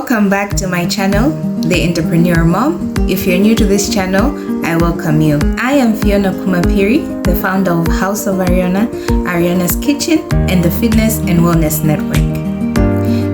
Welcome back to my channel, The Entrepreneurial Mum. If you're new to this channel, I welcome you. I am Fiona Kumapiri, the founder of House of Ariana, Ariana's Kitchen, and the Fitness and Wellness Network.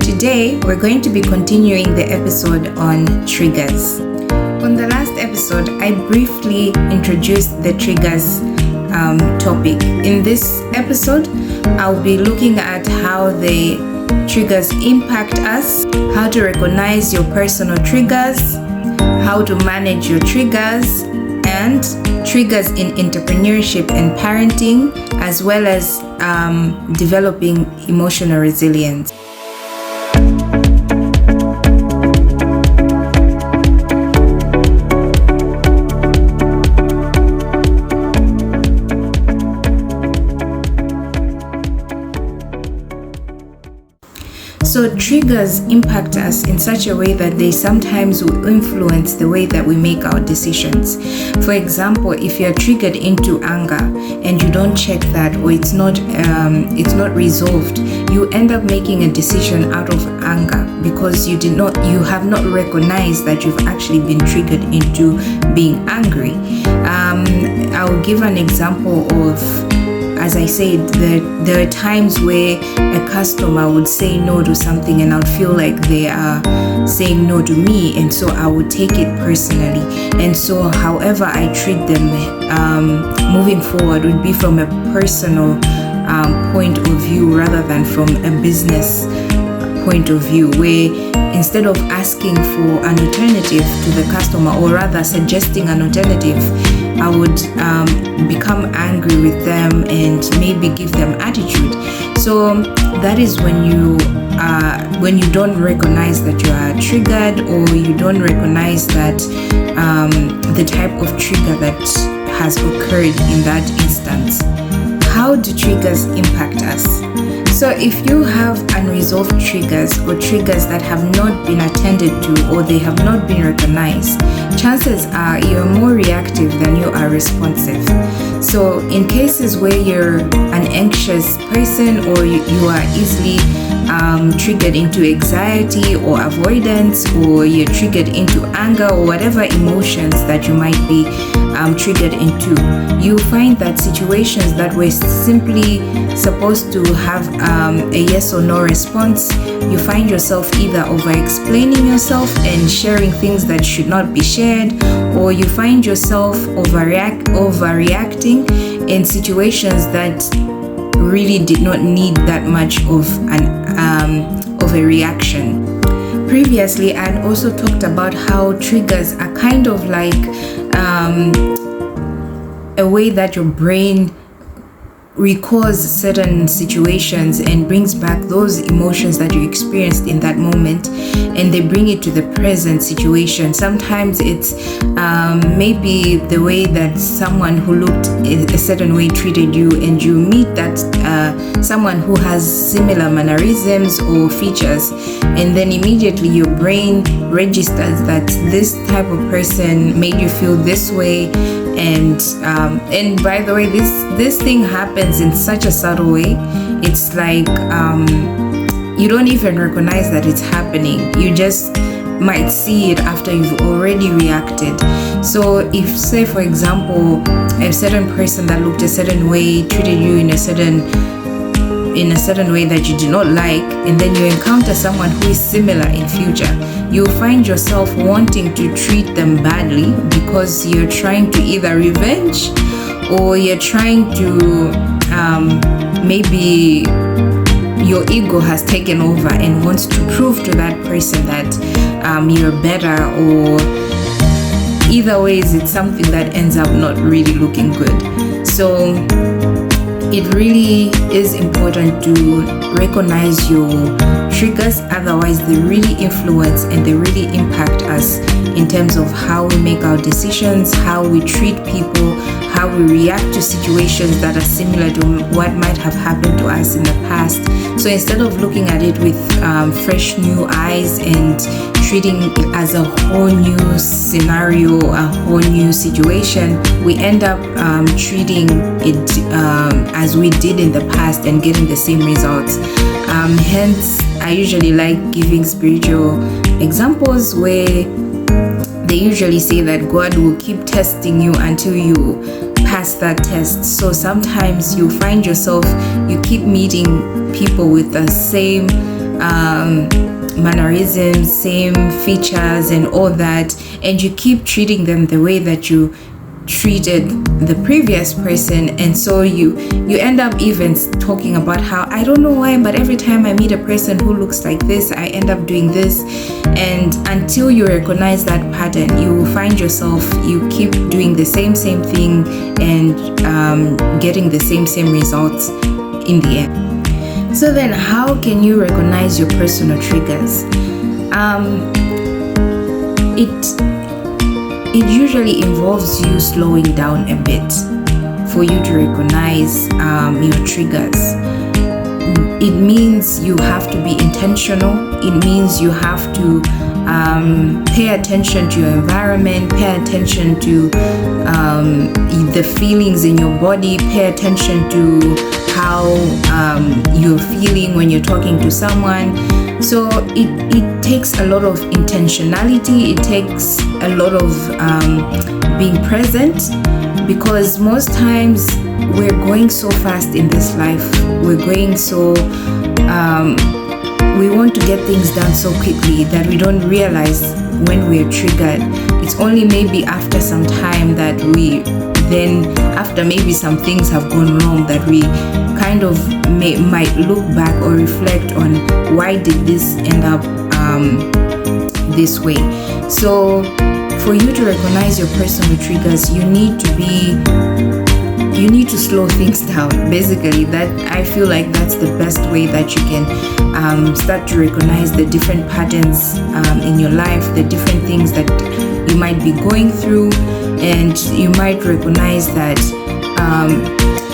Today, we're going to be continuing the episode on triggers. On the last episode, I briefly introduced the triggers topic. In this episode, I'll be looking at how the triggers impact us, how to recognize your personal triggers, how to manage your triggers, and triggers in entrepreneurship and parenting, as well as developing emotional resilience. So triggers impact us in such a way that they sometimes will influence the way that we make our decisions. For example, if you're triggered into anger and you don't check that, or it's not resolved, you end up making a decision out of anger because you have not recognized that you've actually been triggered into being angry. I'll give an example of, as I said, there are times where a customer would say no to something and I would feel like they are saying no to me, and so I would take it personally. And so however I treat them moving forward would be from a personal point of view rather than from a business point of view, where instead of asking for an alternative to the customer, or rather suggesting an alternative, I would become angry with them and maybe give them attitude. So that is when you don't recognize that you are triggered, or you don't recognize that the type of trigger that has occurred in that instance. How do triggers impact us? So if you have unresolved triggers, or triggers that have not been attended to, or they have not been recognized, chances are you're more reactive than you are responsive. So in cases where you're an anxious person, or you are easily triggered into anxiety or avoidance, or you're triggered into anger, or whatever emotions that you might be triggered into, you find that situations that were simply supposed to have a yes or no response, you find yourself either over-explaining yourself and sharing things that should not be shared, or you find yourself overreacting in situations that really did not need that much of a reaction. Previously, I had also talked about how triggers are kind of like a way that your brain recalls certain situations and brings back those emotions that you experienced in that moment, and they bring it to the present situation. Sometimes it's maybe the way that someone who looked a certain way treated you, and you meet that someone who has similar mannerisms or features, and then immediately your brain registers that this type of person made you feel this way. And by the way, this thing happens in such a subtle way. It's like you don't even recognize that it's happening. You just might see it after you've already reacted. So if, say for example, a certain person that looked a certain way treated you in a certain way that you do not like, and then you encounter someone who is similar in future, you'll find yourself wanting to treat them badly because you're trying to either revenge, or you're trying to maybe your ego has taken over and wants to prove to that person that you're better, or either ways it's something that ends up not really looking good. So it really is important to recognize your triggers, otherwise they really influence and they really impact us in terms of how we make our decisions, how we treat people, how we react to situations that are similar to what might have happened to us in the past. So instead of looking at it with fresh new eyes and treating it as a whole new scenario, a whole new situation, we end up treating it as we did in the past and getting the same results. Hence, I usually like giving spiritual examples where they usually say that God will keep testing you until you pass that test. So sometimes you find yourself, you keep meeting people with the same mannerisms, same features and all that, and you keep treating them the way that you treated the previous person, and so you end up even talking about how, I don't know why, but every time I meet a person who looks like this, I end up doing this. And until you recognize that pattern, you will find yourself, you keep doing the same thing and getting the same results in the end. So then how can you recognize your personal triggers? It usually involves you slowing down a bit for you to recognize your triggers. It means you have to be intentional. It means you have to pay attention to your environment, pay attention to the feelings in your body, pay attention to how you're feeling when you're talking to someone. So it takes a lot of intentionality. It takes a lot of being present, because most times we're going so fast in this life. We're going so we want to get things done so quickly that we don't realize when we're triggered. It's only maybe after some time that after maybe some things have gone wrong, that we kind of might look back or reflect on, why did this end up this way? So for you to recognize your personal triggers, you need to slow things down. Basically, that I feel like that's the best way that you can start to recognize the different patterns in your life, the different things that you might be going through. And you might recognize that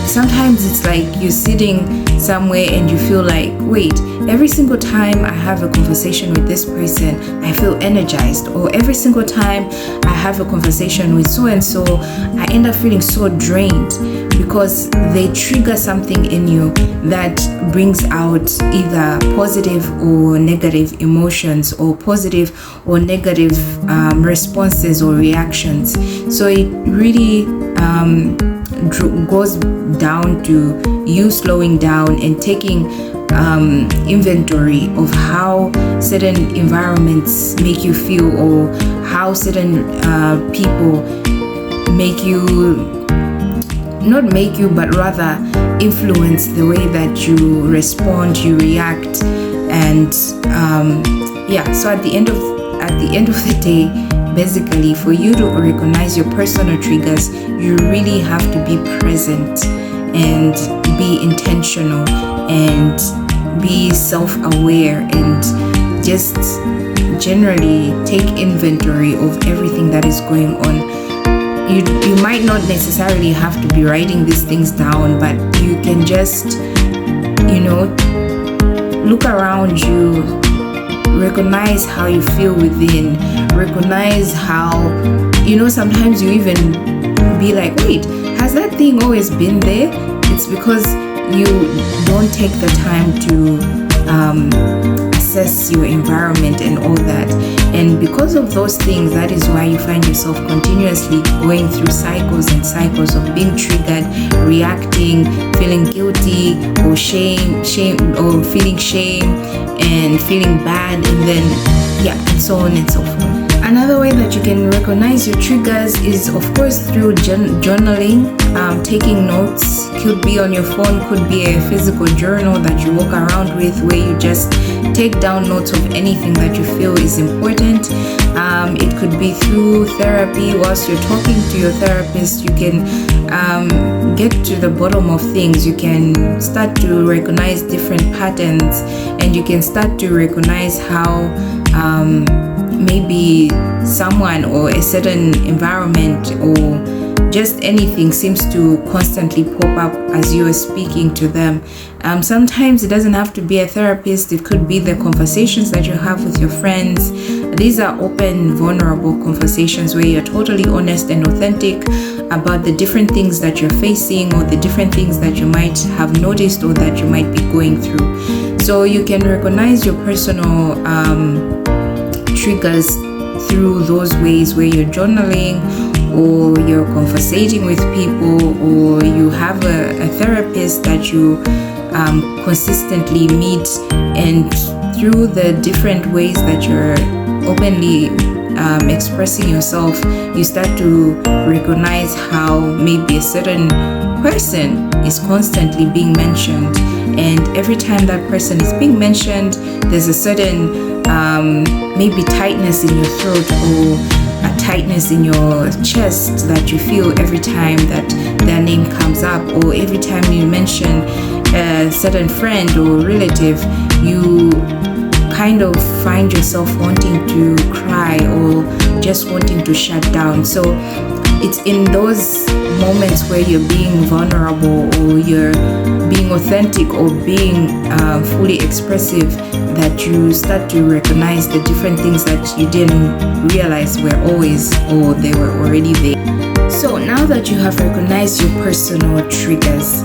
sometimes it's like you're sitting somewhere and you feel like, wait, every single time I have a conversation with this person, I feel energized. Or every single time I have a conversation with so and so, I end up feeling so drained, because they trigger something in you that brings out either positive or negative emotions, or positive or negative responses or reactions. So it really goes down to you slowing down and taking inventory of how certain environments make you feel, or how certain people make you, not make you, but rather influence the way that you respond, you react. And so at the end of the day, basically, for you to recognize your personal triggers, you really have to be present and be intentional and be self-aware, and just generally take inventory of everything that is going on. You might not necessarily have to be writing these things down, but you can just, look around you, recognize how you feel within, recognize how, sometimes you even be like, wait, has that thing always been there? It's because you don't take the time to assess your environment and all that. And because of those things, that is why you find yourself continuously going through cycles and cycles of being triggered, reacting, feeling guilty or shame, or feeling shame and feeling bad, and then and so on and so forth. Another way that you can recognize your triggers is, of course, through journaling, taking notes. Could be on your phone, could be a physical journal that you walk around with, where you just take down notes of anything that you feel is important. It could be through therapy. Whilst you're talking to your therapist, you can get to the bottom of things. You can start to recognize different patterns, and you can start to recognize how maybe someone or a certain environment or just anything seems to constantly pop up as you are speaking to them. Sometimes it doesn't have to be a therapist. It could be the conversations that you have with your friends. These are open, vulnerable conversations where you're totally honest and authentic about the different things that you're facing, or the different things that you might have noticed or that you might be going through. So you can recognize your personal triggers through those ways where you're journaling, or you're conversating with people, or you have a therapist that you consistently meet, and through the different ways that you're openly expressing yourself, you start to recognize how maybe a certain person is constantly being mentioned, and every time that person is being mentioned, there's a certain maybe tightness in your throat, or a tightness in your chest that you feel every time that their name comes up, or every time you mention a certain friend or relative, you kind of find yourself wanting to cry or just wanting to shut down. So it's in those moments where you're being vulnerable, or you're being authentic, or being fully expressive, that you start to recognize the different things that you didn't realize were always, or they were already there. So now that you have recognized your personal triggers,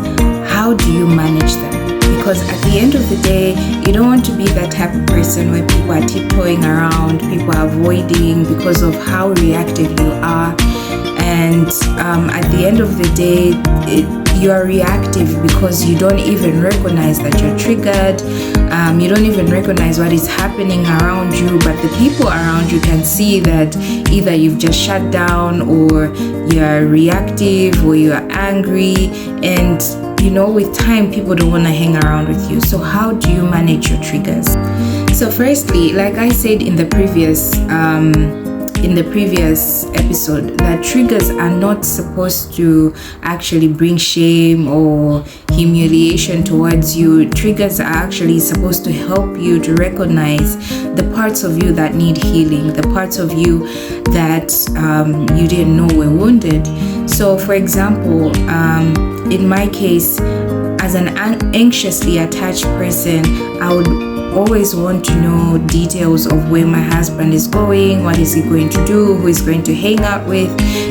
how do you manage them? Because at the end of the day, you don't want to be that type of person where people are tiptoeing around, people are avoiding because of how reactive you are. And at the end of the day, you are reactive because you don't even recognize that you're triggered. You don't even recognize what is happening around you, but the people around you can see that either you've just shut down, or you're reactive, or you're angry. And with time, people don't want to hang around with you. So how do you manage your triggers? So firstly, like I said in the previous episode, that triggers are not supposed to actually bring shame or humiliation towards you. Triggers are actually supposed to help you to recognize the parts of you that need healing, the parts of you that you didn't know were wounded. So for example, in my case, as an anxiously attached person, I would always want to know details of where my husband is going, what is he going to do, who is going to hang out with.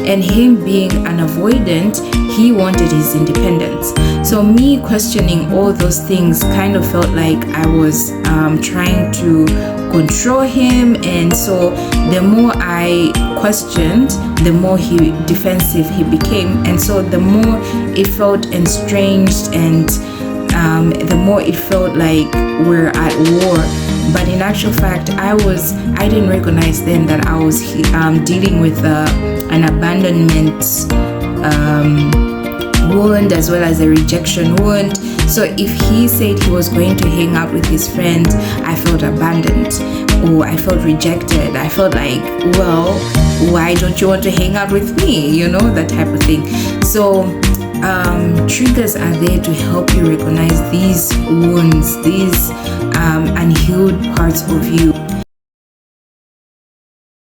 And him being an avoidant, he wanted his independence. So me questioning all those things kind of felt like I was trying to control him. And so the more I questioned, the more defensive he became. And so the more it felt estranged, and the more it felt like we're at war. But in actual fact, I didn't recognize then that I was dealing with an abandonment wound, as well as a rejection wound. So if he said he was going to hang out with his friend, I felt abandoned, or I felt rejected. I felt like, well, why don't you want to hang out with me? That type of thing. So triggers are there to help you recognize these wounds, these unhealed parts of you.